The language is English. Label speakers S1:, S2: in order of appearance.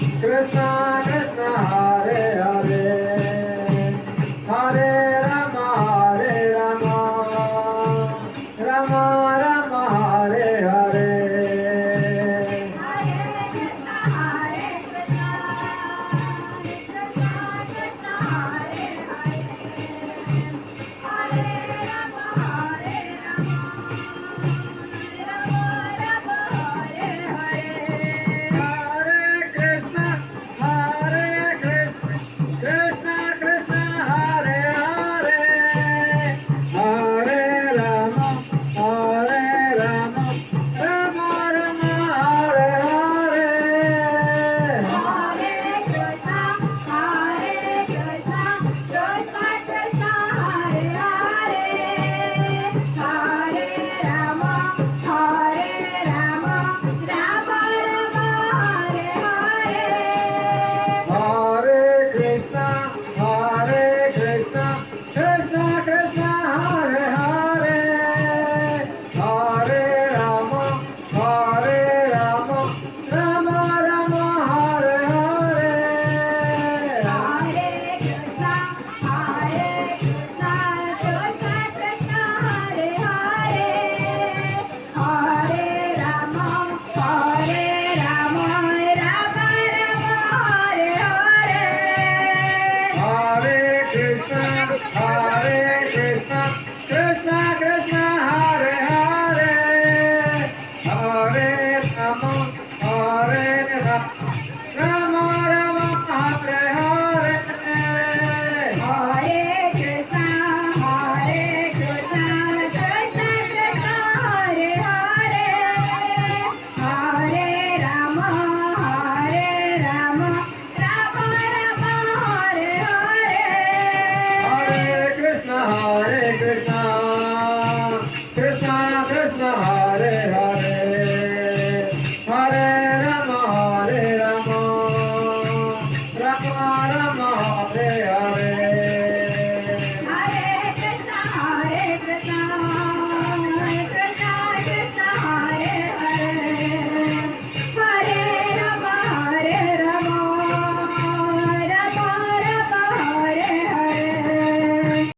S1: Krishna Krishna Hare Hare Hare Rama Rama Rama Hare Hare Hare Krishna Hare Krishna Krishna Krishna Hare Hare Hare Rama Rama Rama Hare Hare Hare Krishna, Hare Krishna, Krishna Krishna, Hare Hare, Hare Rama, Rama Rama, Hare Hare. Hare Krishna, Hare Krishna, Krishna Krishna, Hare Hare, Hare Rama, Rama Rama, Hare Hare. Hare Krishna, Hare Krishna,